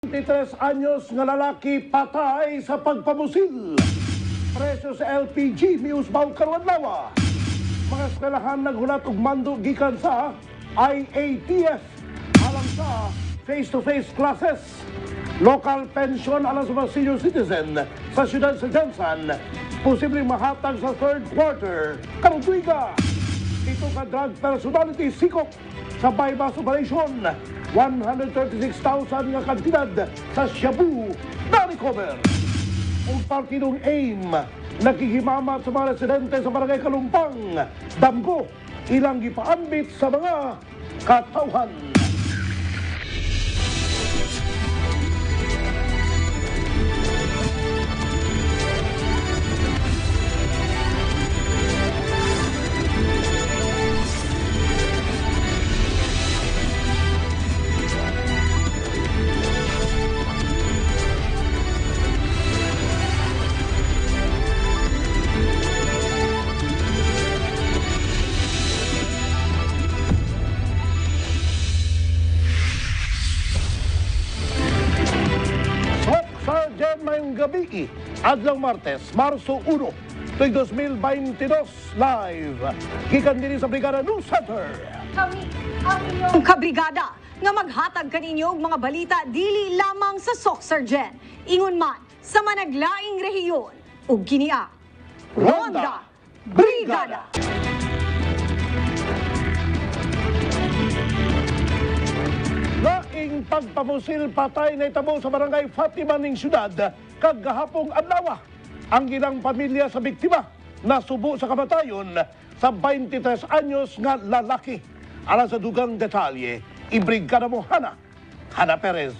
23 anyos nga lalaki patay sa pagpamusil. Presyo sa LPG miusbaw karon adlaw. Mga eskwelahan naghulat og mando gikan sa IATF alang sa face-to-face classes. Local pension alang sa mga senior citizen sa siyudad sa Jansan posibleng mahatag sa third quarter karong tuiga. Ito ka drug personality sikop sa bypass operation. 136,000 nga kantidad sa Shabu na recover. Ang partidong AIM nakikimamat sa mga residente sa Barangay Kalumpang, Damgo, ilang gipaambit sa mga katauhan. Mayong gabi, adlang Martes, Marso 1, tuig 2022, live. Gikan din sa Brigada News Center. Kami ang inyong kabrigada nga maghatag kaninyo mga balita dili lamang sa Soxargen, ingon man sa managlaing rehiyon ug kiniya Ronda Brigada. Laing pagpamusil patay na itabo sa Barangay Fatima ning siyudad kagahapong adlaw. Ang ilang pamilya sa biktima nasubo sa kamatayon sa 23 anyos nga lalaki. Alang sa dugang detalye, ibrigada mo Hana Perez.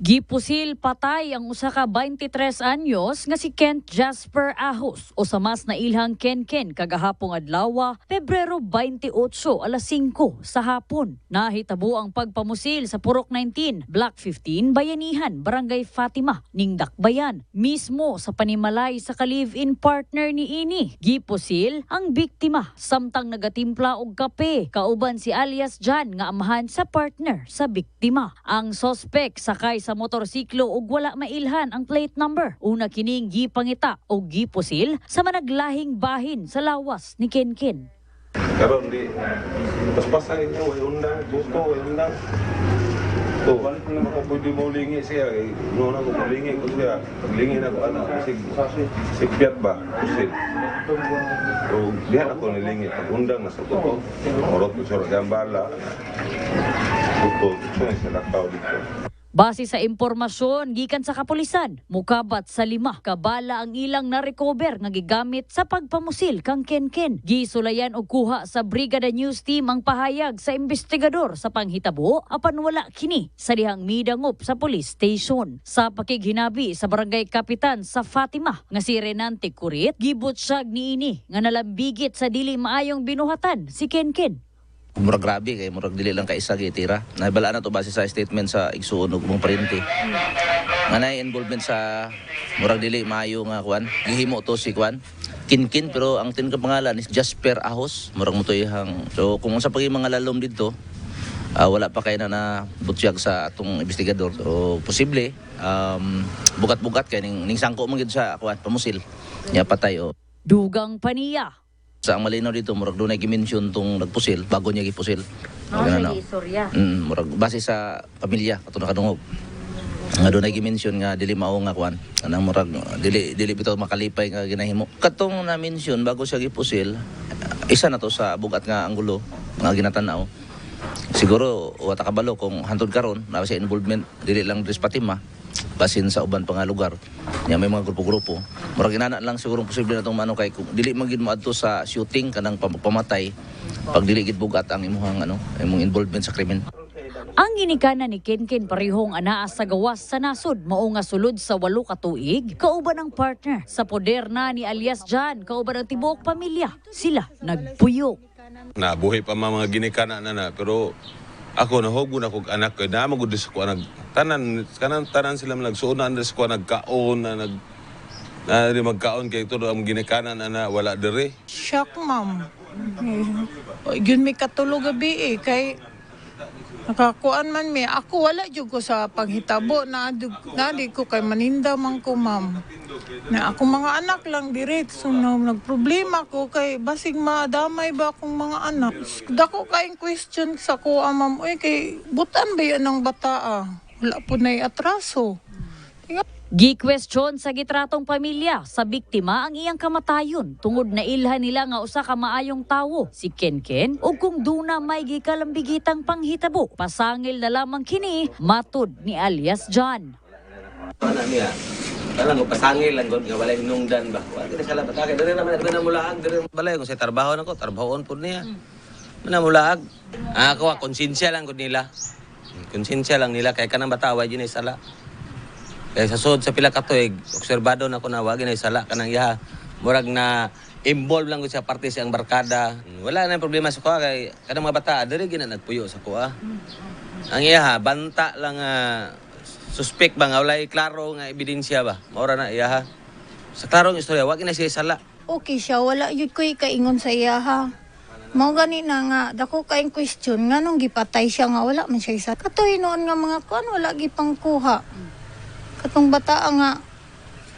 Gipusil patay ang usa ka 23 anyos nga si Kent Jasper Ahos o sa mas nailhang Ken kagahapong adlaw, Pebrero 28 alas 5 sa hapon. Nahitabo ang pagpamusil sa Purok 19, Block 15, Bayanihan, Barangay Fatima, ning Dakbayan, mismo sa panimalay sa ka-live-in partner ni ini. Gipusil ang biktima samtang nagatimpla og kape kauban si alias Jan nga amahan sa partner sa biktima. Ang sospek sakay sa motorsiklo ug wala mailhan ang plate number. Una kining gipangita o gipusil sa managlahing bahin sa lawas ni Ken. Karon di paspasan inyo way undang, buko way undang. To balik na makapwede mo lingi siya. No na ko lingi ko siya. Lingi na ko ana sig piat ba kusil. So diha ako nilingi pag undang na sa buko. Orot ko sa gambala. Buko so sa lakaw dito. Base sa impormasyon gikan sa kapulisan, mukabat sa 5 kabala ang ilang na-recover nga gigamit sa pagpamusil kang Ken. Gisulayan og kuha sa Brigada News Team ang pahayag sa investigador sa panghitabo apan wala kini sa dihang midangop sa police station. Sa pakighinabi sa barangay kapitan sa Fatima nga si Renante Kurit, gibutsyag niini nga nalambigit sa dili maayong binuhatan si Ken. Murag grabe kay murag dili lang kaisa gitira. Nahibalaan na to base sa statement sa igsuon ug mong parente. Nga nay involvement sa murag dili maayo nga kuan. Gihimo to si kuan. Ken pero ang tin ka pangalan is Jasper Ahos. Murag mo to ihang. So kung unsa pagi mga lalom didto, wala pa kay na butyag sa atong investigador. So posible bugat-bugat kay ning sangko man gid sa kuan pamusil. Nya patay o. Dugang paniya. Sa ang malinaw dito, murag doon ay gimension itong nagpusil, bago niya gipusil. Sa istorya. Murag base sa pamilya, kato nakadungog. Nga doon ay gimension nga, dili mao nga kuan. Anang murag, dili bitaw makalipay nga ginahimo. Katong na-mention, bago siya gipusil, isa na to sa bugat nga anggulo, nga ginatanaw. Siguro, wata kabalo, kung hantod karon na siya involvement, dili lang Dres Fatima, basin sa uban pa nga lugar. Nya may mga grupo-grupo. Murag inana lang siguro posible na itong mano kay kung dili man gid moadto sa shooting kanang pamatay pag dili gid bugat ang imuhang imong involvement sa krimen. Ang ginikanan ni Ken parehong anaa sa gawas sa nasod mao nga sulod sa 8 ka tuig kauban ang partner sa poder na ni alias Jan kauban ang tibuok pamilya. Sila nagpuyok. Nabuhi pa mga ginikanan na pero ako nahugo na kog anak ko na magud ko nag tanan sila nagsuunan sa ko nagkaon na magkaon kay ito ang ginikanan na wala dere. Shock, ma'am. Yun may katulog gabi kay Nakakuan man mi, ako wala jud ko sa panghitabo na di ko kay maninda man ko ma'am. Na ako mga anak lang direct, so nagproblema ko kay basig madamay ba akong mga anak. Dako kayong question sa kuha ma'am, uy kay butan ba yan ang bata Wala po na'y atraso. Gi-question sa gitratong pamilya sa biktima ang iyang kamatayon tungod na ilhan nila nga usa ka maayong tawo si Kenken ug kung duna may gikalambigitang panghitabo pasangil na lamang kini matud ni alias John. Ano niya? Alam ko pasangil lang gud nga walay hinungdan ba. Wa kita sala patake diri naman mulaag diri balay kung sa trabaho nako trabahon pud niya. Mulaag. Ako konsensya lang gud nila. Konsensya lang nila kay kanang bata wa gyud sala. Kaya sa sud sa pila ka tuig, obserbado na ko na wag na sala kanang iha. Murag na involved lang ko sa parte siyang barkada. Wala na problema sa kuha kay kanang mga bata diri gina nagpuyo sa kuha. Ang iha banta lang suspect ba nga walay klaro nga ebidensya ba. Maura na iha. Sa klarong istorya wag na siya sala. Okay siya, wala yun ko ikaingon sa iya ha. Mao gani na nga, dako kayong question, nga nung gipatay siya nga, wala man siya isa. Katoy noon nga mga kuan, wala gipang kuha. Katong bata nga,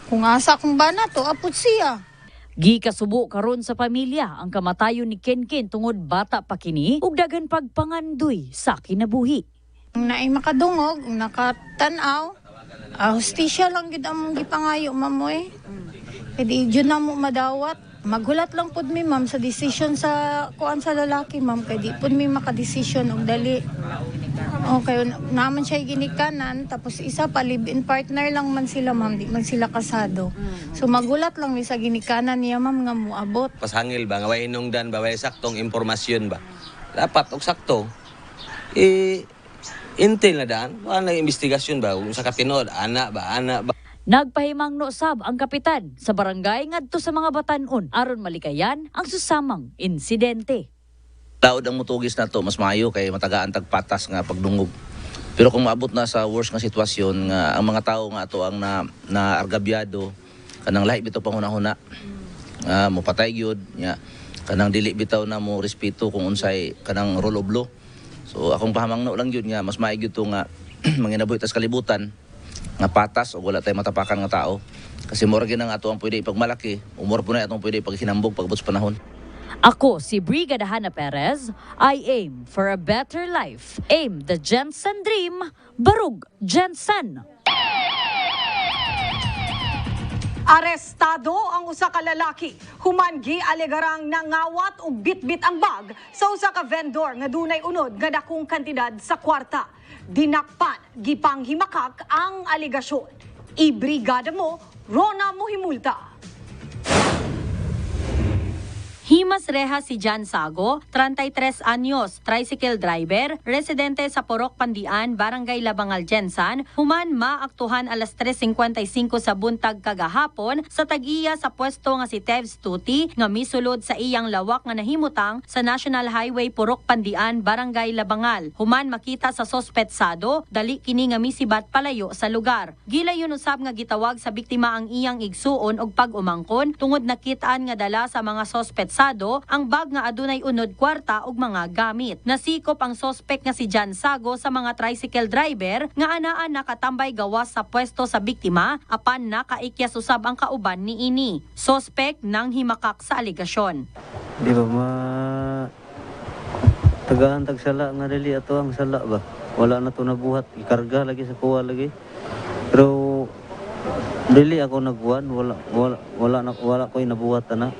kung asa kong bana to, apod siya. Gikasubo karon sa pamilya ang kamatayon ni Kenken tungod bata pa kini ug daghan pagpangandoy sa kinabuhi. Ang naay makadungog, nakatanaw, hostisya lang gid among gipangayo mamoy. Kaya di na mo madawat. Maghulat lang pud mi ma'am sa decision sa kuan sa lalaki ma'am kay di pud mi makadesisyon og dali. Okay, naman siya ginikanan tapos isa pa live-in partner lang man sila ma'am, di man sila kasado. So maghulat lang mi sa ginikanan niya ma'am nga moabot. Pasangil ba nga way hinungdan ba way saktong impormasyon ba. Dapat og sakto. Intel na daan, wala investigasyon ba kung sa katinood ana ba. Nagpahimangno sab ang kapitan sa barangay ngadto sa mga batan-on aron malikayan ang susamang insidente. Laod ang mutugis na to mas maayo kay matagaan tagpatas nga pagdungog. Pero kung maabot na sa worst nga sitwasyon nga ang mga tao nga ato ang na argabyado kanang lahi bitaw panghuna-huna. Mo patay gyud nya kanang dili bitaw na mo respeto kung unsay kanang rule of law. So akong pahamangno lang gyud nga mas maayo gyud to nga manginabuhi tas kalibutan nga patas o wala tay matapakan nga tao. Kasi mura gyud ang ato ang pwede ipagmalaki, umor po na atong pwede paghinambog pagabot sa panahon. Ako si Brigada Hannah Perez, I aim for a better life. Aim the Jensen dream, barug Jensen. Arestado ang usa ka lalaki. Human gialegarang nangawat ug bitbit ang bag sa usa ka vendor nga dunay unod nga dakong kantidad sa kwarta. Dinakpan, gipanghimakak ang aligasyon. Ibrigada mo, Rona Muhimulta. Himas reha si John Sago, 33 anyos, tricycle driver, residente sa Porok Pandian, Barangay Labangal, Jensan, human maaktuhan alas 3:55 sa buntag kagahapon sa tag-iya sa pwesto nga si Tevs Tuti nga misulod sa iyang lawak nga nahimutang sa National Highway Porok Pandian, Barangay Labangal. Human makita sa sospetsado, dali kini nga misibat palayo sa lugar. Gilayon usab nga gitawag sa biktima ang iyang igsuon og pag-umangkon tungod nakitaan nga dala sa mga sospetsado ang bag nga adunay unod kwarta ug mga gamit. Nasikop ang sospek nga si John Sago sa mga tricycle driver nga anaan nakatambay gawas sa pwesto sa biktima apan nakaikyas usab ang kauban ni ini. Sospek nang himakak sa aligasyon. Di ba tagaan tagsala nga dali ato ang sala ba? Wala na to nabuhat, ikarga lagi sa kuha lagi. Pero dili ako nagbuhan, wala ko nabuhat na.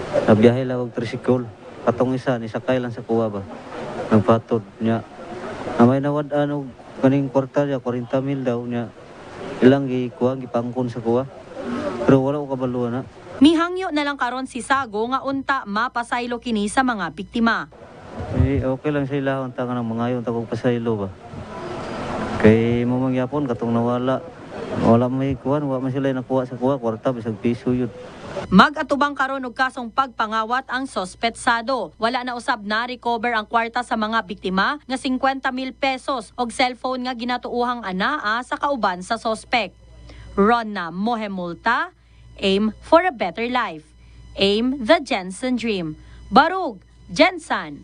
Nabiyahe lang og tricycle. Katong isa ni sakay lang sa kuha ba. Nagpatod niya. May nawad-an og kaning kwarta niya 40,000 daw niya. Ilang gikuha gipangkon sa kuha. Pero wala ko kabalo na. Mihangyo na lang karon si Sago nga unta mapasaylo kini sa mga biktima. Okay lang sa ilahon ta nga mangayon ta kog pasaylo ba. Kay mo mangyapon katong nawala. Wala may kuha, wala man sila nakuha sa kuha, kwarta bisag piso yun. Mag-atubang karon og kasong pagpangawat ang sospetsado. Wala na usab na recover ang kwarta sa mga biktima nga 50,000 pesos og cellphone nga ginatuuhang anaa sa kauban sa sospek. Rona Muhimulta, aim for a better life. Aim the Jensen dream. Barug Jensen.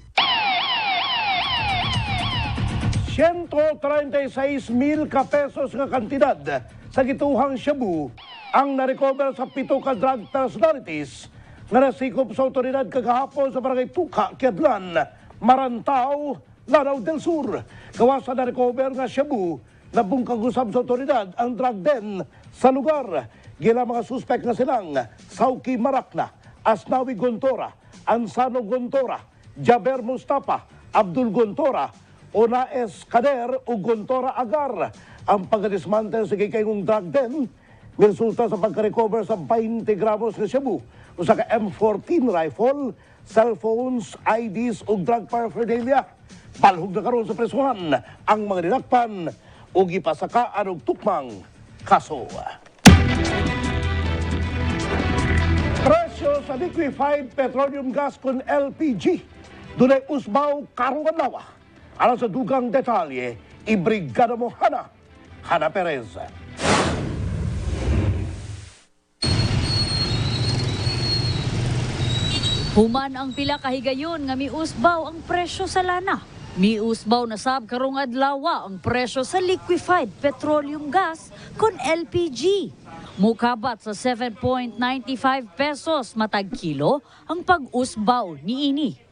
136,000 ka pesos nga kantidad sa gituhang shabu ang narecover sa 7 ka drug personalities nga nasikop sa otoridad kagahapon sa barangay Puka, Kiadlan, Marantaw, Lanao del Sur. Gawas sa narecover nga shabu na bungkag usab sa otoridad ang drug den sa lugar. Gila mga suspect nga silang Sauki Marakna, Asnawi Gontora, Ansano Gontora, Jaber Mustafa, Abdul Gontora, Onaes Kader o Gontora Agar. Ang pagkadismantel sa kikayong drug den resulta sa pagka-recover sa 20 gramos na shabu o sa M14 rifle, cellphones, IDs o drug paraphernalia. Balhog na karon sa presuhan ang mga dinakpan o gipasakaan og tukmang kaso. Presyo sa liquefied petroleum gas con LPG dunay usbaw karong adlaw. Alang sa dugang detalye, ibrigada mo Hana Perez. Human ang pila kahigayon nga miusbaw ang presyo sa lana. Miusbaw na sab karong adlaw ang presyo sa liquefied petroleum gas kon LPG. Mukabat sa 7.95 pesos matag kilo ang pag-usbaw niini.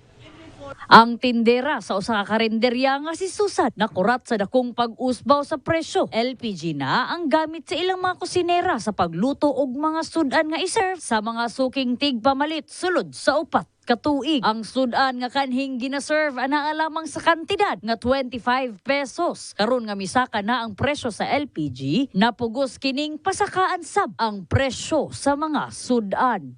Ang tindera sa usa ka karinderya nga si Susan nakurat sa dakong pag-usbaw sa presyo. LPG na ang gamit sa ilang mga kusinera sa pagluto og mga sudan nga iserve sa mga suking tigpamalit sulod sa upat katuig. Ang sudan nga kanhing ginaserve ana lamang sa kantidad nga 25 pesos. Karon nga misaka na ang presyo sa LPG, napugos kining pasakaan sab ang presyo sa mga sudan.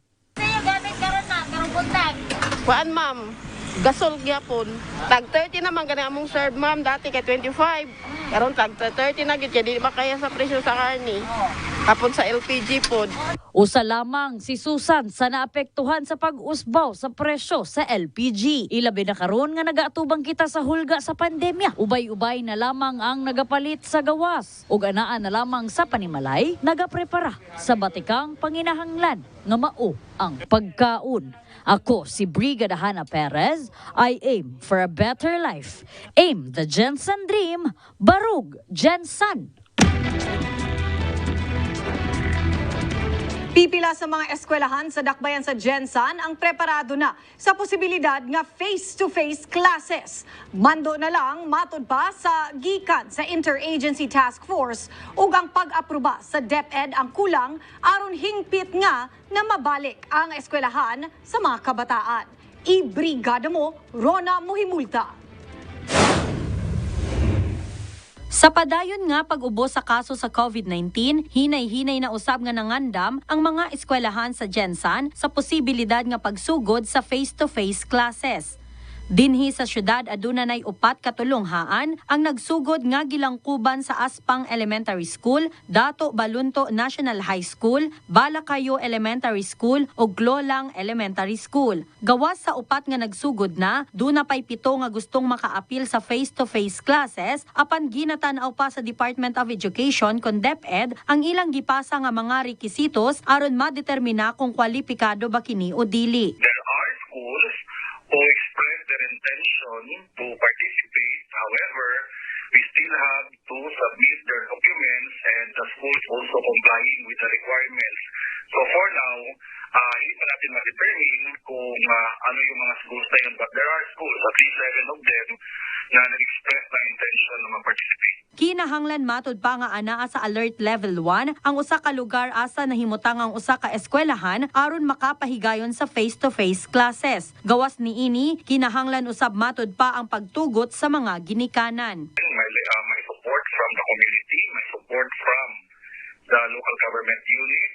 Kuan ma'am, gasol gyapon. Tag 30 naman gani among serve ma'am, dati kay 25. Karon tag 30 na gid kay di makaya sa presyo sa karne. Kapon sa LPG pod. Usa lamang si Susan sa naapektuhan sa pag-usbaw sa presyo sa LPG. Ilabi na karon nga nagaatubang kita sa hulga sa pandemya. Ubay-ubay na lamang ang nagapalit sa gawas. Ug anaa na lamang sa panimalay, nagaprepara sa batikang panginahanglan nga mao ang pagkaon. Ako si Brigada Hana Perez. I aim for a better life. Aim the Jensen Dream. Barug Jensen. Pipila sa mga eskwelahan sa dakbayan sa Jensan ang preparado na sa posibilidad nga face-to-face classes. Mando na lang matud pa sa gikan sa Interagency Task Force ug ang pag-aproba sa DepEd ang kulang aron hingpit nga na mabalik ang eskwelahan sa mga kabataan. Ibrigada mo, Rona Muhimulta. Sa padayon nga pag-ubos sa kaso sa COVID-19, hinay-hinay na usab nga nangandam ang mga eskwelahan sa Jensan sa posibilidad nga pagsugod sa face-to-face classes. Dinhi sa syudad aduna nay 4 ka tulonghaan ang nagsugod nga gilangkuban sa Aspang Elementary School, Dato Balunto National High School, Balacayo Elementary School ug Glolang Elementary School. Gawas sa 4 nga nagsugod na, duna pay 7 nga gustong makaapil sa face-to-face classes apan ginatan-aw pa sa Department of Education kon DepEd ang ilang gipasa nga mga rekisitos aron madetermina kung kwalipikado ba kini o dili. There are schools who express their intention to participate. However, we still have to submit their documents and the schools also complying with the requirements. So for now, hindi pa natin ma-determine kung ano yung mga schools na yun. But there are schools, at least 7 of them, na nag-express na intention na mag-participate. Kinahanglan matud pa nga anaa sa Alert Level 1 ang usa ka lugar asa nahimutang ang usa ka eskwelahan aron makapahigayon sa face-to-face classes. Gawas niini, kinahanglan usab matud pa ang pagtugot sa mga ginikanan. May support from the community, may support from the local government unit,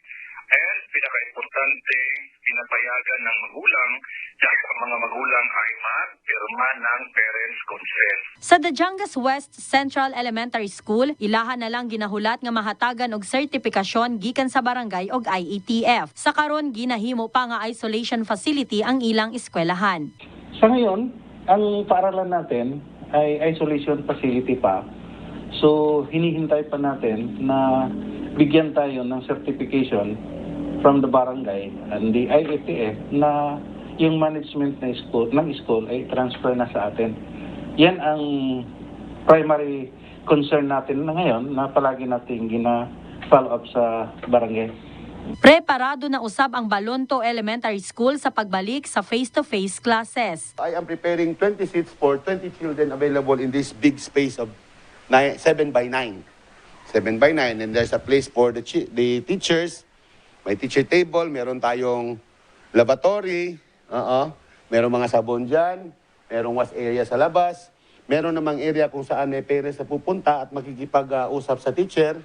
and pinaka-importante, pinapayagan ng magulang dahil ang mga magulang ay magpirma ng parents' consent. Sa Dajangas West Central Elementary School, ilahan na lang ginahulat nga mahatagan og sertipikasyon gikan sa barangay og IETF. Sa karon ginahimo pa nga isolation facility ang ilang eskwelahan. Sa ngayon, ang paaralan natin ay isolation facility pa. So hinihintay pa natin na bigyan tayo ng certification from the barangay and the IETF na yung management ng school ay transfer na sa atin. Yan ang primary concern natin na ngayon na palagi nating gina-follow up sa barangay. Preparado na usab ang Balonto Elementary School sa pagbalik sa face-to-face classes. I am preparing 20 seats for 20 children available in this big space of 7 by 9. 7 by 9, and there's a place for the teachers. May teacher table, meron tayong lavatory, meron mga sabon dyan, merong wash area sa labas, meron namang area kung saan may parents na pupunta at makikipag-usap sa teacher.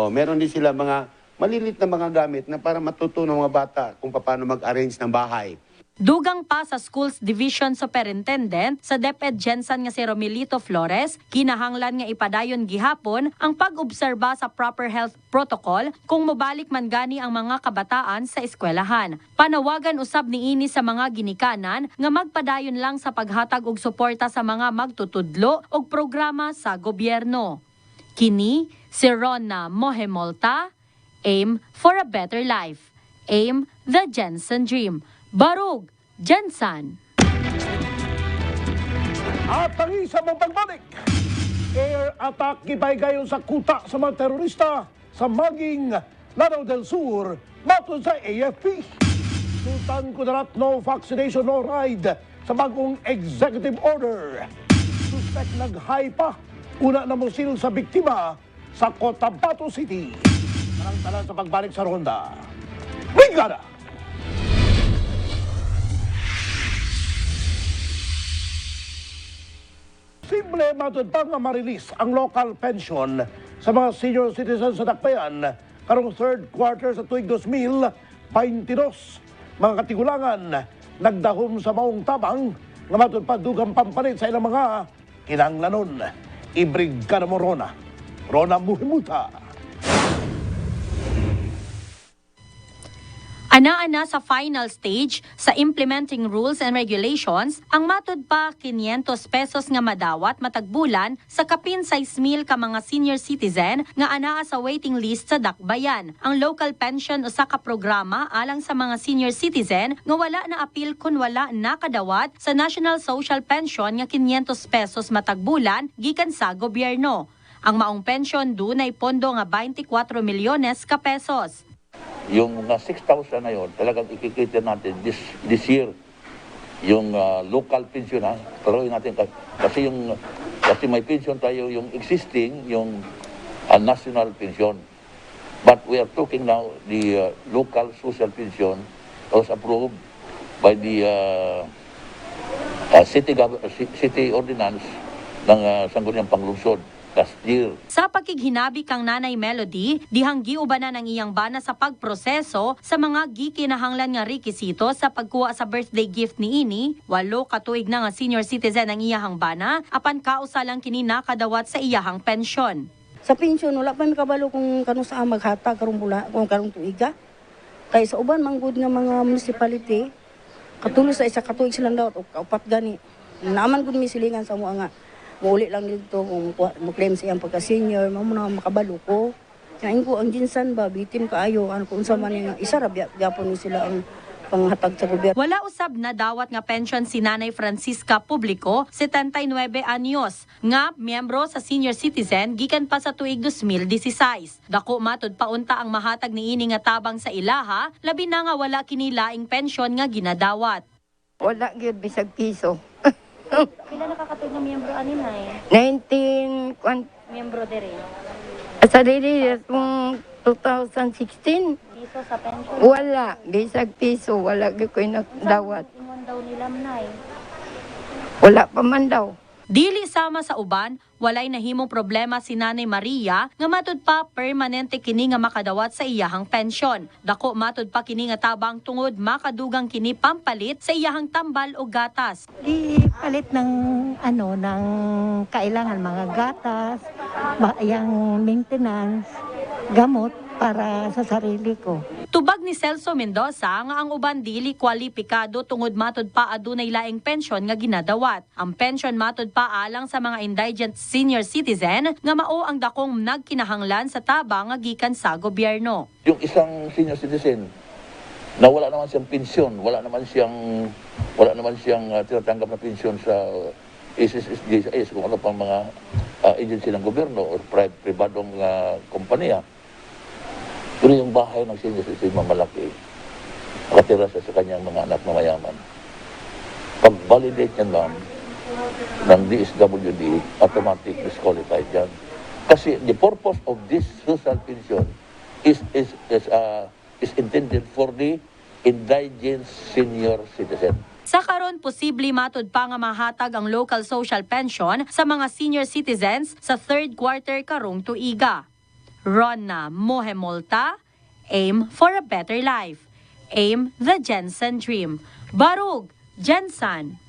Meron din sila mga malilit na mga gamit na para matuto ng mga bata kung paano mag-arrange ng bahay. Dugang pa sa Schools Division Superintendent sa DepEd Gensan nga si Romelito Flores, kinahanglan nga ipadayon gihapon ang pag-obserba sa proper health protocol kung mobalik man gani ang mga kabataan sa eskwelahan. Panawagan usab niini sa mga ginikanan nga magpadayon lang sa paghatag og suporta sa mga magtutudlo og programa sa gobyerno. Kini si Rona Mohemolta, Aim for a Better Life. Aim the Gensan Dream. Barug, Gensan. At ang isa mong pagbalik, air attack gibay gayon sa kuta sa mga terorista sa Maging, Lanao del Sur, matod sa AFP. Sultan Kudarat, no vaccination, no ride sa bagong executive order. Suspect nag-high pa, una na musil sa biktima sa Cotabato City. Talang-talang sa pagbalik sa ronda. Brigada! Simple matod pa nga marilis ang local pension sa mga senior citizens sa Dakbayan karong third quarter sa tuig 2022. Mga katigulangan, nagdahom sa maong tabang nga matod pa dugang pampalit sa ilang mga kinanglanon. Ibrigada mo Rona Muhimuta. Ana-ana sa final stage sa implementing rules and regulations, ang matod pa 500 pesos nga madawat matagbulan sa kapin 6,000 ka mga senior citizen nga anaa sa waiting list sa Dakbayan. Ang local pension usa ka programa alang sa mga senior citizen nga wala na apil kun wala nakadawat sa National Social Pension nga 500 pesos matagbulan gikan sa gobyerno. Ang maong pension dunay pondo nga 24 milyones ka pesos. Yung mga 6,000 na yun, talagang ikikita natin this year. Yung local pension, taruin natin. Kasi may pension tayo, yung existing, yung national pension. But we are talking now, the local social pension was approved by the city ordinance ng Sangguniang Panglungsod last year. Sa pakighinabi kang Nanay Melody, dihang giubanan ang iyang bana sa pagproseso sa mga gikinahanglan nga rekisito sa pagkuha sa birthday gift ni ini, 8 katuig na nga senior citizen ang iyahang bana, apan kausa lang kini nakadawat sa iyahang pensyon. Sa pensyon, wala pa mi kabalo kung kano saan maghatag karong bula, kung karong tuiga. Kay sa uban manggod nga mga municipality, katulos sa isa katuig silang dawat o kaupat gani. Naman gud mi silingan sa mga nga muli lang dito kung mo-claim siyang pagka-senior, mamuna makabalo ko. Kain ko ang Gensan ba, bitin kaayo, ano kung sa man yung isa, gapon ni sila ang panghatag sa gobyerno. Wala usab na dawat nga pension si Nanay Francisca Publico, 79 anyos, nga miyembro sa senior citizen gikan pa sa tuig 2016. Dako matod paunta ang mahatag ni ini nga tabang sa ilaha, labi na nga wala kini laing pension nga ginadawat. Wala gyud bisag piso. Pila nakakatuig nga miyembro ani nay? 19 Miyembro diri. sa diri kung 2016 Piso sa pension. wala bisag piso, wala gyud koy nakdawat. Ingon daw nila nay. Wala pa man daw. Dili sama sa uban, walay nahimong problema si Nanay Maria nga matud pa permanente kini nga makadawat sa iyahang pensyon. Dako matud pa kini nga tabang tungod makadugang kini pampalit sa iyahang tambal o gatas. Palit ng ng kailangan mga gatas, yang maintenance, gamot para sa sarili ko. Tubag ni Celso Mendoza nga ang uban dili kwalipikado tungod matud pa adunay laing pensyon nga ginadawat. Ang pensyon matud pa alang sa mga indigent senior citizen nga mao ang dakong nagkinahanglan sa tabang nga gikan sa gobyerno. Yung isang senior citizen na wala naman siyang pensyon, wala naman siyang tinatanggap na pensyon sa SSSD, kung ano pang mga agency ng gobyerno o pribadong kompanya. Pero yung bahay ng senior citizen malaki, nakatira siya sa kanyang mga anak na mayaman. Pag-validate yan, ma'am, ng DSWD, automatic disqualified yan. Kasi the purpose of this social pension is intended for the indigent senior citizen. Sa karon, posible matud pa nga mahatag ang local social pension sa mga senior citizens sa third quarter karong tuiga. Ronna Mohemolta, Aim for a Better Life. Aim the Jensen Dream. Barug, Jensen.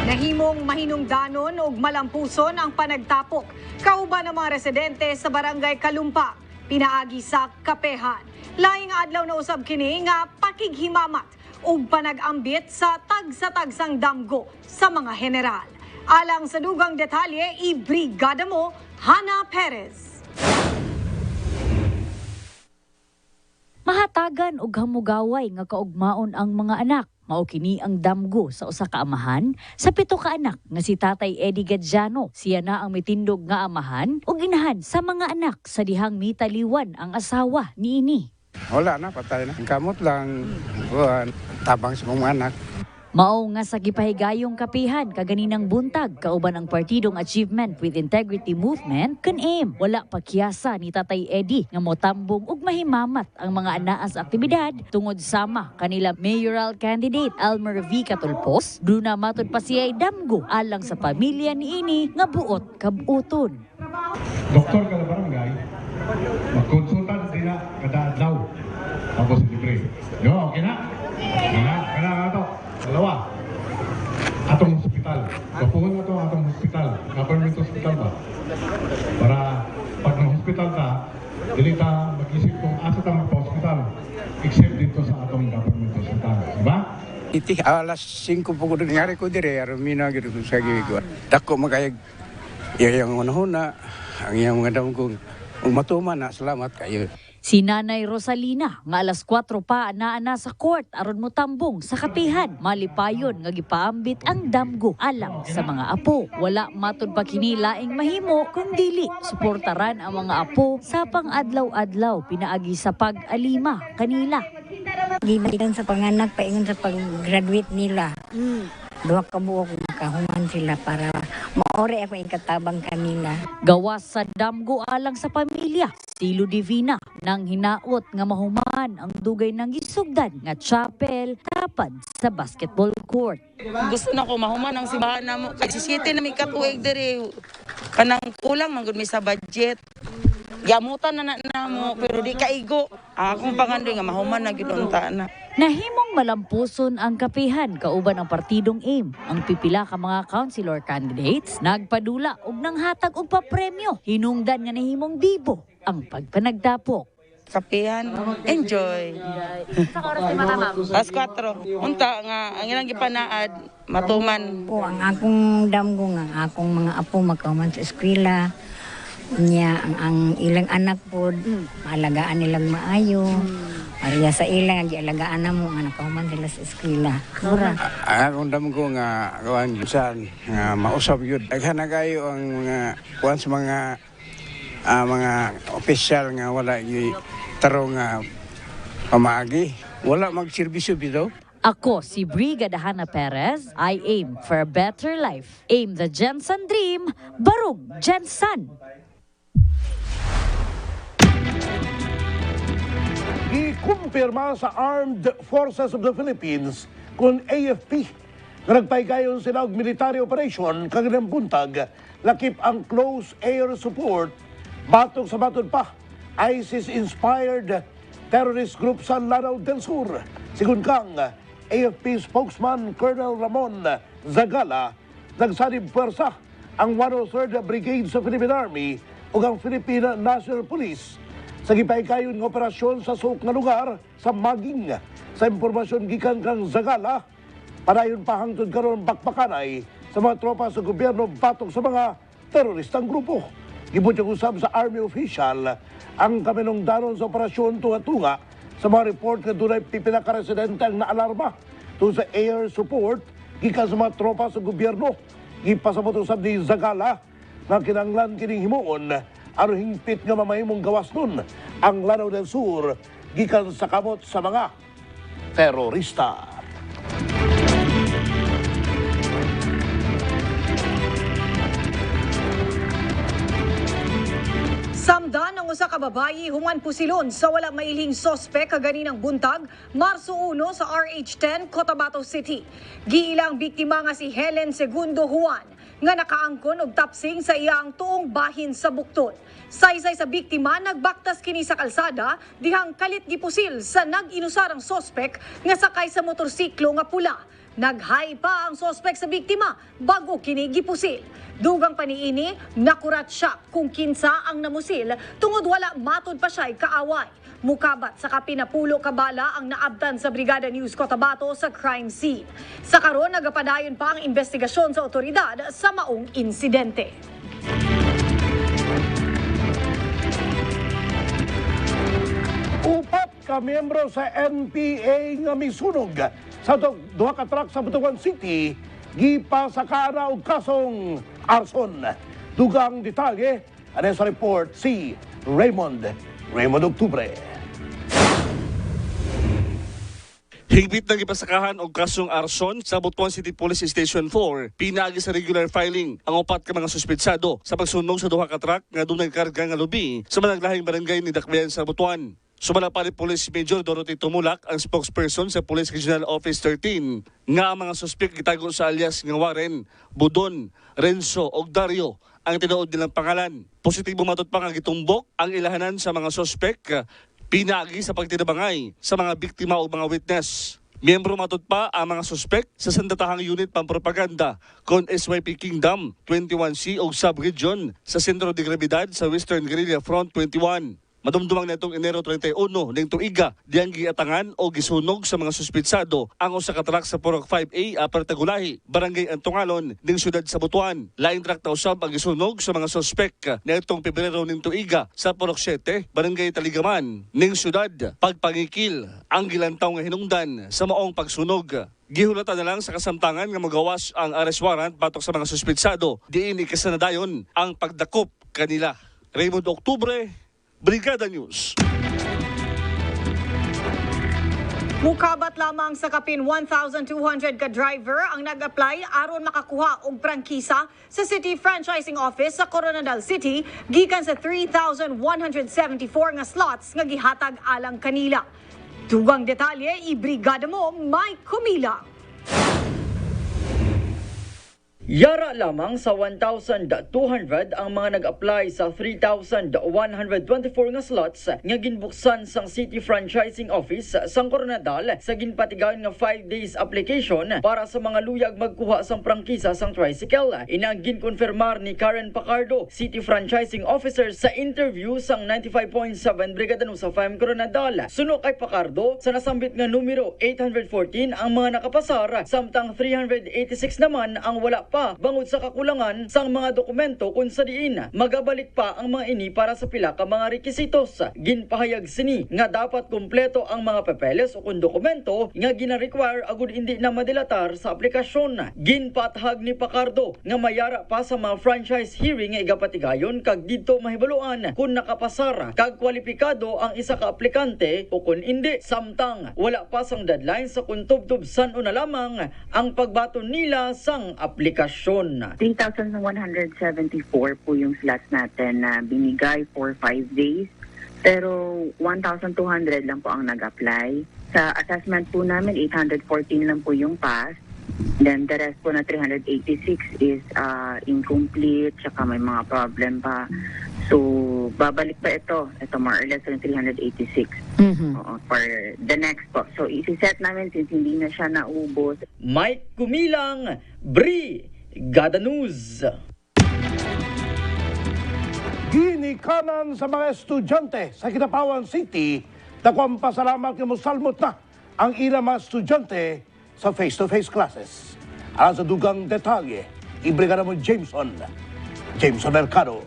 Nahimong mahinungdanon ug malampuson ang panagtapok kauban ng mga residente sa barangay Kalumpa, pinaagi sa Kapehan. Laing adlaw na usab kini nga pakighimamat ug panag-ambit sa tagsa-tagsang damgo sa mga general. Alang sa dugang detalye, ibrigada mo, Hana Perez. Mahatagan og hamugaway nga kaugmaon ang mga anak. Mao kini ang damgo sa usa ka amahan sa 7 ka anak nga si Tatay Eddie Gadjano. Siya na ang mitindog nga amahan ug inahan sa mga anak sa dihang mitaliwan ang asawa niini. Wala na, patay na. Kamot lang, tabang sa mga anak. Mao nga sa gipahigayong kapihan kaganinang buntag kauban ang Partidong Achievement with Integrity Movement kun aim wala pa kiyasa ni Tatay Eddie nga motambong ug mahimamat ang mga anaa sa aktibidad tungod sama kanila mayoral candidate Elmer V. Catulpos. Duna matud pa siya damgo alang sa pamilya niini nga buot kabuton. Doktor ka na barangay, magkonsulta din na kada adlaw. Tapos libre. Yo, okay na? Kana to. Dalawa, atong hospital. Kapuhon na ito atong hospital. Government hospital ba? Para pag na-hospital ta, dili ta mag-isip kung asa ta magpa-hospital. Except dito sa atong government hospital. Diba? Iti, alas 5 po ko doon. Ngari ko dire, arumina gito sa gigwa. Dako magayag. Yung unahuna, ang iyang mga daong kong matuman na, salamat kayo. Si Nanay Rosalina nga alas 4 pa naana sa court aron motambong sa kapihan. Malipayon nga gipaambit ang damgo alang sa mga apo. Wala matud pa kini laing mahimo kung dili suportaran ang mga apo sa pang-adlaw-adlaw pinaagi sa pag-alima kanila. Gibitan sa panganak, paingon sa pag-graduate nila. Duha ka buok makahuman sila para maore ako ikatabang kanila. Gawas sa damgo alang sa pamilya, si Ludivina nang hinaot nga mahuman ang dugay ng gisugdan nga chapel tapad sa basketball court. Gusto na ko mahuman ang simbahan na mo. Kasi siyete na may katuig diri. Kanang kulang man gud mi sa budget. Gamutan na mo pero di kaigo. Akong pangandoy nga mahuman na gid unta na. Nahimong malampuson ang kapihan kauban ang partidong AIM. Ang pipila ka mga councilor candidates nagpadula og nanghatag og papremyo. Hinungdan nga nahimong bibo ang pagpanagdapok. Kapihan, enjoy. Sa oras ni mama, ma'am? Alas 4. Unta nga ang ilang gipanaad matuman. Po ang akong damgo nga akong mga apo makahuman sa eskwela. Nya ang ilang anak po maalagaan nilang maayo. Ariya sa ilang gialagaan na mo nga nakahuman sila sa eskwela. Mura. Akong damgo nga kawan saan nga mausap yun. Daghan na kayo ang mga kuwan sa mga opisyal nga wala yung tarong nga pamagi. Wala magserbisyo bito. Ako si Brigada Hana Perez. I aim for a better life. Aim the Jensen Dream. Barug Jensen. Ikumpirma sa Armed Forces of the Philippines kung AFP na nagpaygayon sila og military operation kaganang buntag lakip ang close air support batok sa batod pa ISIS-inspired terrorist group sa Lanao del Sur. Sigun kang AFP spokesman Colonel Ramon Zagala, nagsanib pwersa ang 103rd Brigade sa Philippine Army ug ang Philippine National Police sa gipahikayon nga operasyon sa suok nga lugar sa Maging. Sa impormasyon gikan kang Zagala, padayon pa hangtod karon bakbakanay sa mga tropa sa gobyerno batok sa mga teroristang grupo. Gibutyag usab sa Army official ang kaminungdanon sa operasyon tunga-tunga sa mga report nga dunay pipila ka residente ang naalarma tungod sa air support gikan sa mga tropa sa gobyerno. Gipasabot usab ni Zagala nga kinanglan kining himuon aron hingpit nga mamahimong gawas nun ang Lanao del Sur gikan sa kamot sa mga terorista. Samdan ang usa ka babayi human pusilon sa wala mailhing sospek kaganinang buntag, Marso 1 sa RH10, Cotabato City. Giilang biktima nga si Helen Segundo Juan nga nakaangkon og tapsing sa iyang tuong bahin sa Bukton. Saysay sa biktima nagbaktas kini sa kalsada dihang kalit gipusil sa nag-inusarang sospek nga sakay sa motorsiklo nga pula. Naghay pa ang sospek sa biktima bago kini gipusil. Dugang paniini, nakurat siya kung kinsa ang namusil tungod wala matod pa siya'y kaaway. Mukabat sa kapinapulo kabala ang naabtan sa Brigada News Cotabato sa crime scene. Sa karon nagapadayon pa ang investigasyon sa otoridad sa maong insidente. Upat ka miyembro sa NPA nga misunog sa duha ka truck sa Butuan City gipasakana og kasong arson. Dugang detalye ano sa report si Raymond Octubre. Higpit ng ipasakahan og kasong arson sa Butuan City Police Station 4, pinaagi sa regular filing ang upat ka mga suspetsado sa pagsunog sa duha ka truck nga dunay karga nga lubi sa managlahing barangay ni Dakbayan sa Butuan. Sumala pa ni Police Major Dorothy Tumulak, ang spokesperson sa Police Regional Office 13, nga ang mga suspek gitago sa alias nga Warren, Budon, Renzo ug Dario ang tinuod nilang pangalan. Positibo matud pa nga gitumbok ang ilahanan sa mga suspek, pinaagi sa pagtinabangay sa mga biktima o mga witness. Miyembro matud pa ang mga suspek sa sandatahang unit pampropaganda kon SYP Kingdom 21C o sub-region sa Sentro de Gravidad sa Western Guerrilla Front 21. Madumdumang netong Enero 31 ning tuiga diyang giatangan o gisunog sa mga suspetsado ang usa ka truck sa Purok 5A Apartagulahi, Barangay Antungalon ning siyudad sa Butuan. Lain truck ta usab ang gisunog sa mga suspek netong Pebrero ning tuiga sa Purok 7, Barangay Taligaman ning siyudad. Pagpangikil ang gilantaw nga hinungdan sa maong pagsunog. Gihulatan na lang sa kasamtangan nga magawas ang arrest warrant batok sa mga suspetsado. Diin ikasanadayon ang pagdakop kanila. Raymond Octubre, Brigada News. Mukabat lamang sa kapin 1,200 ka driver ang nag-apply aron makakuha og prangkisa sa City Franchising Office sa Coronadal City gikan sa 3,174 nga slots nga gihatag alang kanila. Dugang detalye i-brigada mo, Mike Kumilang. Yara lamang sa 1,200 ang mga nag-apply sa 3,124 nga slots nga ginbuksan sang City Franchising Office sang Coronadal sa ginpatigayon nga 5 days application para sa mga luyag magkuha sang prangkisa sang tricycle. Inang ginkonfirmar ni Karen Pacardo, City Franchising Officer sa interview sang 95.7 Brigada News of FM Coronadal. Suno kay Pacardo, sa nasambit nga numero 814 ang mga nakapasar, samtang 386 naman ang wala pa bangod sa kakulangan sang mga dokumento kung sa diin magabalik pa ang mga ini para sa pila ka mga rekisitos. Ginpahayag sini nga dapat kumpleto ang mga papeles o kung dokumento nga gina-require agud hindi na madilatar sa aplikasyon. Ginpatahag ni Pacardo nga mayara pa sa mga franchise hearing nga igapatigayon kag didto mahibaluan kung nakapasar kag kwalipikado ang isa ka aplikante o kung hindi. Samtang wala pa sang deadline sa kung tubtubsan o na lamang ang pagbaton nila sang aplikasyon. 3,174 po yung slots natin na binigay for 5 days. Pero 1,200 lang po ang nag-apply. Sa assessment po namin, 814 lang po yung pass. Then the rest po na 386 is incomplete, tsaka may mga problem pa. So, babalik pa ito. Ito more or less yung 386 for the next po. So, isi-set namin since hindi na siya naubos. Mike Kumilang, Bri Brigada News. Ginikanan sa mga estudyante sa Kidapawan City, dakwang pasalamat ng musalmot na ang ilang mga estudyante sa face-to-face classes. Alang sa dugang detalye, ibrigada mo Jameson Mercado.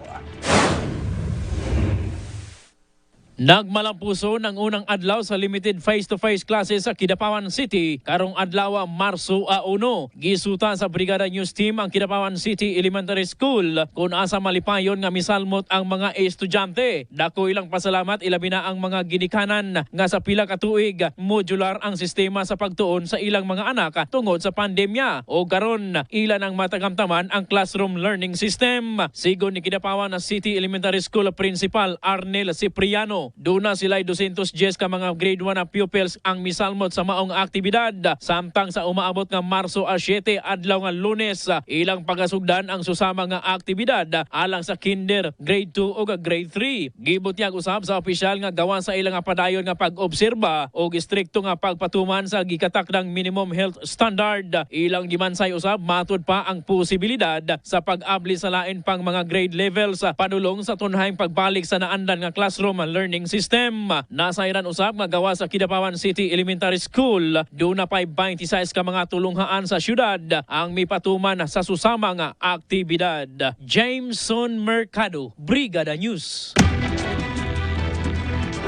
Nagmalampuso ng unang adlaw sa limited face-to-face classes sa Kidapawan City karong adlaw Marso 1. Gisuta sa Brigada News Team ang Kidapawan City Elementary School kung asa malipayon nga misalmot ang mga estudyante. Dako ilang pasalamat ilabi na ang mga ginikanan nga sa pila ka tuig modular ang sistema sa pagtuon sa ilang mga anak tungod sa pandemya o karon ilan ang matagamtaman ang classroom learning system. Sigon ni Kidapawan City Elementary School Principal Arnel Cipriano, doon na sila'y 210 ka mga grade 1 na pupils ang misalmot sa maong aktibidad. Samtang sa umaabot nga Marso 7 adlaw nga Lunes, ilang pagasugdan ang susama nga aktibidad alang sa kinder, grade 2 o grade 3. Gibot niya usab sa opisyal nga gawan sa ilang padayon nga pag-obserba o strikto nga pagpatuman sa gikatakdang minimum health standard. Ilang gimansay usab matud pa ang posibilidad sa pag-abli sa lain pang mga grade levels padulong sa tunhayng pagbalik sa naandan nga classroom learning system. Nasayran usab nga gawa sa Kidapawan City Elementary School, doon na pa'y 26 ka mga tulunghaan sa syudad ang mipatuman sa susama nga aktibidad. Jameson Mercado, Brigada News.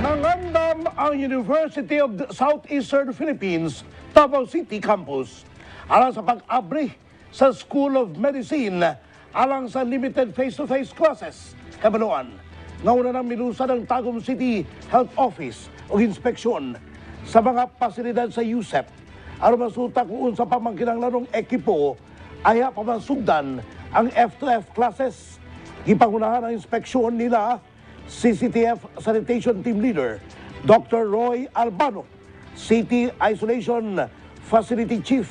Nangandam ang University of the Southeastern Philippines, Davao City Campus alang sa pag-abri sa School of Medicine alang sa limited face-to-face classes. Kabaluan, ngauna nang milusan ng Tagum City Health Office o inspeksyon sa mga pasilidad sa USEP. Aron masuta kung sa pamangkinang larong ekipo ay pamasugdan ang F2F classes. Gipangunahan ang inspeksyon nila CCTF Sanitation Team Leader Dr. Roy Albano, City Isolation Facility Chief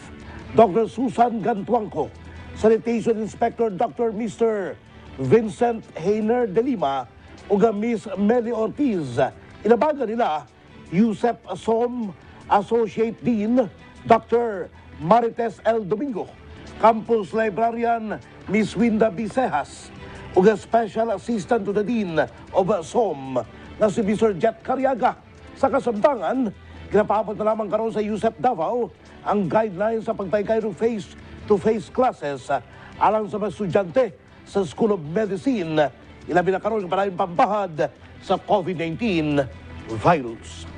Dr. Susan Gantuangco, Sanitation Inspector Dr. Mr. Vincent Heiner de Lima o Miss Meli Ortiz. Inabagan nila USEP SOM Associate Dean Dr. Marites L. Domingo, Campus Librarian Miss Winda Bisejas o Special Assistant to the Dean of SOM na si Mr. Jet Cariaga. Sa kasamtangan, ginapapot na lamang karon sa USEP Davao ang guidelines sa pagtaykay ng face-to-face classes alang sa mga estudyante sa School of Medicine. Ilabi na karon para pampahad sa COVID-19 virus.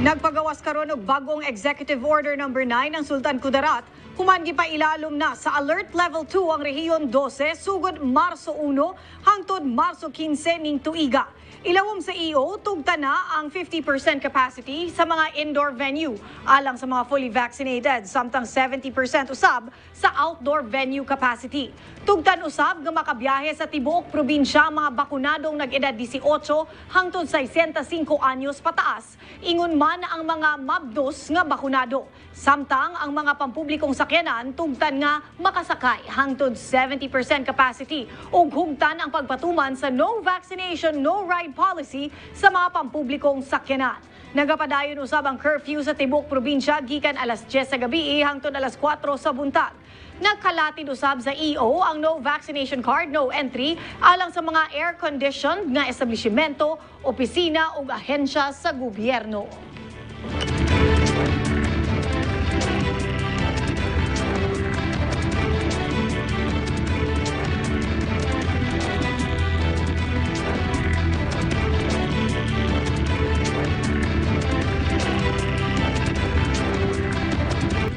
Nagpagawas karon og bagong Executive Order No. 9 ang Sultan Kudarat. Human gipailalom na sa Alert Level 2 ang Rehiyon 12 sugod Marso 1 hangtod Marso 15 ning tuiga. Ilawom sa EO, tugta na ang 50% capacity sa mga indoor venue alang sa mga fully vaccinated, samtang 70% usab sa outdoor venue capacity. Tugtan usab nga makabiyahe sa tibuok probinsya mga bakunadong nag-edad 18 hangtod 65 anyos pataas, ingon man ang mga mabdos nga bakunado. Samtang ang mga pampublikong sakyanan tugtan nga makasakay hangtod 70% capacity ug hugtan ang pagpatuman sa no vaccination, no ride policy sa mga pampublikong sakyanan. Nagapadayon usab ang curfew sa tibuok probinsya gikan alas 10 sa gabi hangtod alas 4 sa buntag. Nagkalatid usab sa EO ang no vaccination card, no entry alang sa mga air-conditioned nga establishmento, opisina ug ahensya sa gobyerno.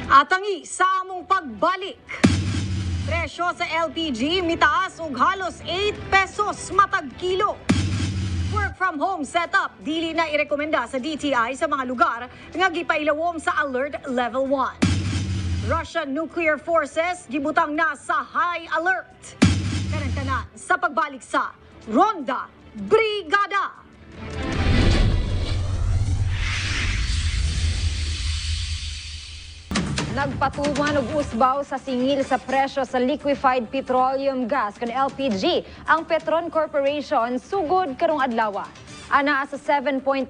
Atangi sa among pagbalik. Presyo sa LPG mitaas og halos 8 pesos matag kilo. Work from home setup dili na irekomenda sa DTI sa mga lugar nga gipailawom sa Alert Level 1. Russian nuclear forces gibutang na sa high alert. Kanang-tanan sa pagbalik sa Ronda Brigada. Nagpatuman og usbaw sa singil sa presyo sa liquefied petroleum gas kan LPG ang Petron Corporation sugod karong adlaw. Ana sa 7.95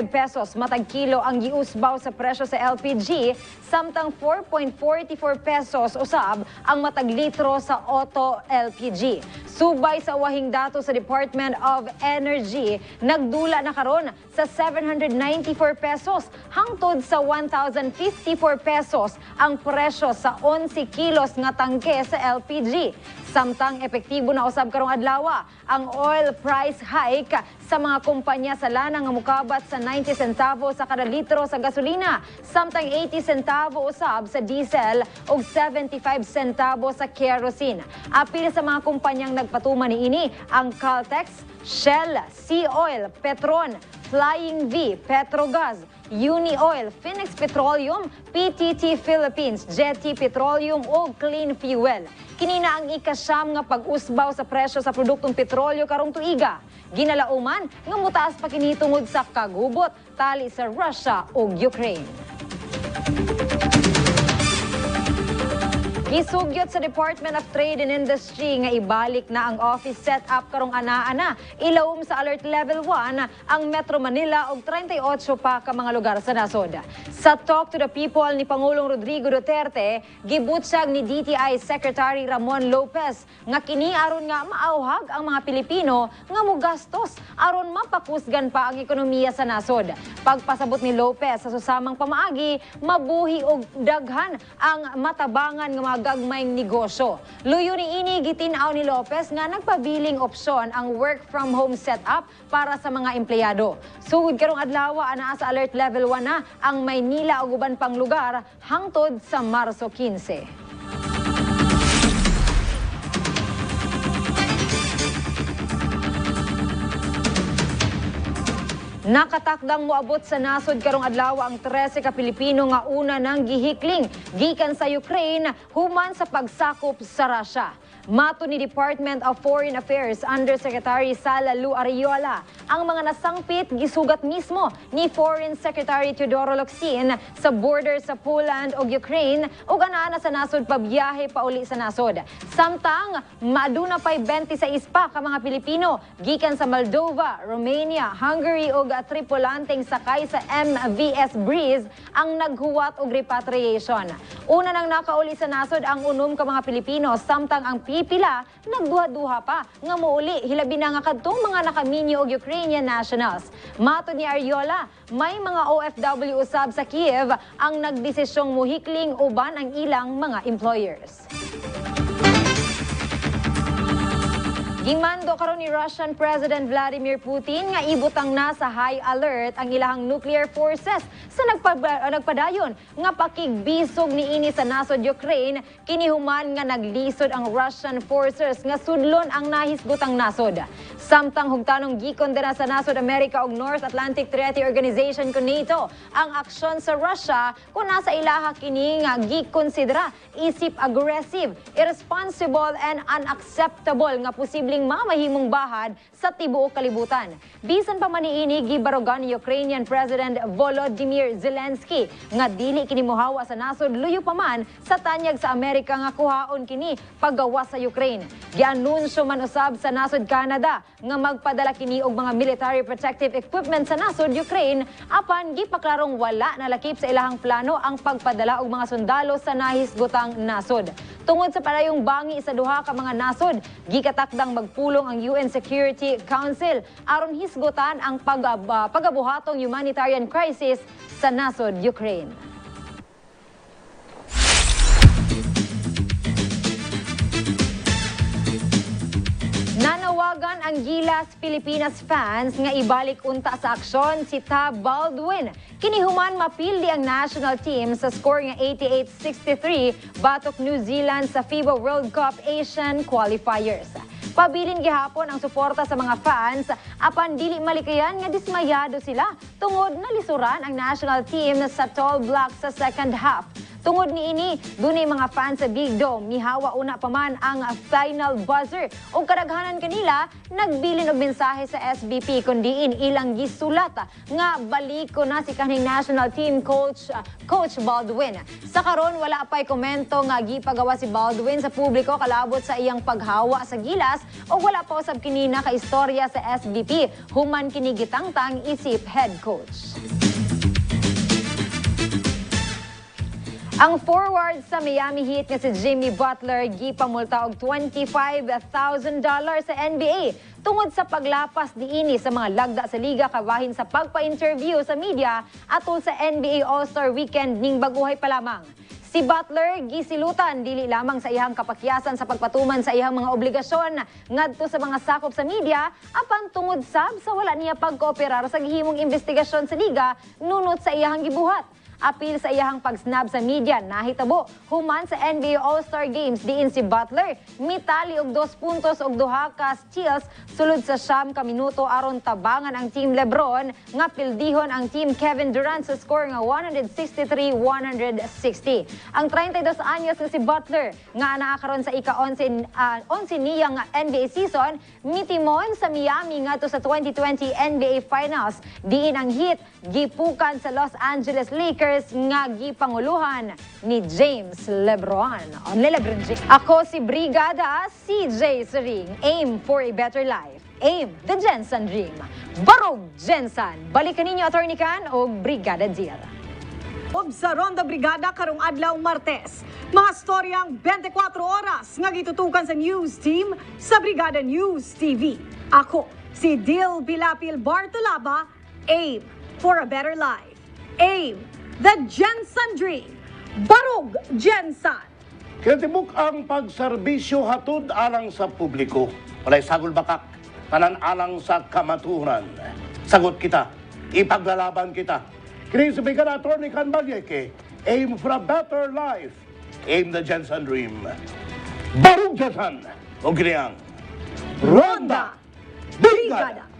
pesos matag kilo ang giusbaw sa presyo sa LPG, samtang 4.44 pesos usab ang matag litro sa auto LPG. Subay sa wahing dato sa Department of Energy, nagdula na karon sa 794 pesos hangtod sa 1,054 pesos ang presyo sa 11 kilos nga tangke sa LPG. Samtang epektibo na usab karong adlaw ang oil price hike sa mga kumpanya sa lana nga mukabat sa 90 centavos sa kada litro sa gasolina, samtang 80 centavo usab sa diesel ug 75 centavo sa kerosene. Apil sa mga kumpanyang nagpatuman niini ang Caltex, Shell, Sea Oil, Petron, Flying V, Petrogas, Uni Oil, Phoenix Petroleum, PTT Philippines, Jetty Petroleum o Clean Fuel. Kinina ang ikasyam nga pag-usbaw sa presyo sa produktong petrolyo karong tuiga. Ginalauman nga mutaas pa kini tungod sa kagubot tali sa Russia ug Ukraine. Gisugyot sa Department of Trade and Industry nga ibalik na ang office setup karong ana-ana. Ilawom sa Alert Level 1 ang Metro Manila ug 38 pa ka mga lugar sa nasod. Sa Talk to the People ni Pangulong Rodrigo Duterte, gibutsag ni DTI Secretary Ramon Lopez nga kini aron nga maauhag ang mga Pilipino nga mogastos aron mapakusgan pa ang ekonomiya sa nasod. Pagpasabot ni Lopez sa susamang pamaagi, mabuhi og daghan ang matabangan nga mga gagmayng negosyo. Luyo ni ini gitinaw ni Lopez nga nagpabiling opsyon ang work from home setup para sa mga empleyado. Sugod karong adlaw anaa sa Alert Level 1 na ang Maynila ug uban pang lugar hangtod sa Marso 15. Nakatakdang moabot sa nasod karong adlaw ang 13 ka Pilipino nga una nang gihikling gikan sa Ukraine human sa pagsakop sa Russia. Mato ni Department of Foreign Affairs Undersecretary Sala Lu Ariola, ang mga nasangpit gisugat mismo ni Foreign Secretary Teodoro Locsin sa border sa Poland ug Ukraine ug anaa sa nasod pabiyahe pauli sa nasod. Samtang maaduna pay 26 pa ka mga Pilipino gikan sa Moldova, Romania, Hungary ug tripulanteng sakay sa MVS Breeze ang naghuwat og repatriation. Una nang nakauli sa nasod ang 6 ka mga Pilipino, samtang ang pipila nagduha-duha pa nga muuli hilabi na nga kadtong mga nakaminyo og Ukrainian nationals. Mato ni Ariola, may mga OFW usab sa Kiev ang nagdesisyong muhikling uban ang ilang mga employers. Gimando karon ni Russian President Vladimir Putin nga ibutang na sa high alert ang ilahang nuclear forces sa nagpadayon nga pakigbisog niini sa nasod Ukraine kinihuman nga naglisod ang Russian forces nga sudlon ang nahisgotang nasod. Samtang hugtanong gikondena sa nasod Amerika ug North Atlantic Treaty Organization kun NATO ang aksyon sa Russia kung nasa ilaha kini nga gikonsidera isip aggressive, irresponsible and unacceptable nga posible mamahimong bahad sa tibuok kalibutan. Bisan pa man niini gibarugan ni Ukrainian President Volodymyr Zelensky nga dili kini mohawa sa nasod luyo pa man sa tanyag sa Amerika nga kuhaon kini paggawas sa Ukraine. Gianunsyo man usab sa nasod Canada nga magpadala kini og mga military protective equipment sa nasod Ukraine apan gipaklarong wala nalakip sa ilahang plano ang pagpadala og mga sundalo sa nahisgotang nasod. Tungod sa palayong bangi sa duha ka mga nasod, gikatakdang magpulong ang UN Security Council aron hisgutan ang pagabuhatong humanitarian crisis sa nasod Ukraine. Nanawagan ang Gilas Pilipinas fans nga ibalik unta sa aksyon si Tab Baldwin. Kinihuman mapildi ang national team sa score nga 88-63 batok New Zealand sa FIBA World Cup Asian Qualifiers. Pabilin gihapon ang suporta sa mga fans apan dili malikayan nga dismayado sila tungod nalisuran ang national team sa Tall Blacks sa second half. Tungod niini, dunay mga fans sa Big Dome mihawa una pa man ang final buzzer ug kadaghanan kanila nagbilin og mensahe sa SBP kundiin ilang gisulat nga baliko na si kaning national team coach Baldwin. Sa karon wala pay komento nga gipagawa si Baldwin sa publiko kalabot sa iyang paghawa sa gilas o wala pa usab kini nakaistorya sa SBP human kini gitangtang isip head coach. Ang forward sa Miami Heat nga si Jimmy Butler gipamulta og $25,000 sa NBA tungod sa paglapas diini sa mga lagda sa liga kabahin sa pagpa-interview sa media atol sa NBA All-Star Weekend ning baguhay pa lamang. Si Butler gisilutan dili lamang sa iyang kapakyasan sa pagpatuman sa iyang mga obligasyon ngadto sa mga sakop sa media apan tungod sab sa wala niya pagkooperar sa gihimong investigasyon sa liga nunot sa iyang gibuhat. Apil sa iyahang pag-snab sa media nahitabo human sa NBA All-Star Games diin si Butler mitali og 2 puntos og 2 ka steals sulod sa 9 ka minuto aron tabangan ang team LeBron nga pildihon ang team Kevin Durant sa score nga 163-160. Ang 32 anyos nga si Butler nga anaa karon sa ika-11 niyang NBA season mitimon sa Miami ngadto sa 2020 NBA Finals diin ang Heat gipukan sa Los Angeles Lakers nga gipanguluhan ni James Lebron. LeBron James. Ako si Brigada CJ Sering. Aim for a better life. Aim the Jensen Dream. Barog Jensen. Balikan ninyo Attorney Can o Brigada Deal. Sa Ronda Brigada karong adlaw Martes. Mga storyang 24 oras nga gitutukan sa news team sa Brigada News TV. Ako si Dil Bilapil Bartolaba. Aim for a better life. Aim the Jensen Dream. Barog Jensen. Kinatibuk ang pagserbisyo hatod alang sa publiko. Walay sagol bakak, tanan alang sa kamaturan. Sagot kita, ipaglalaban kita. Kini sa Brigada Attorney Can Balyeke, aim for a better life. Aim the Jensen Dream. Barog Jensen. O kiniyang Ronda Brigada.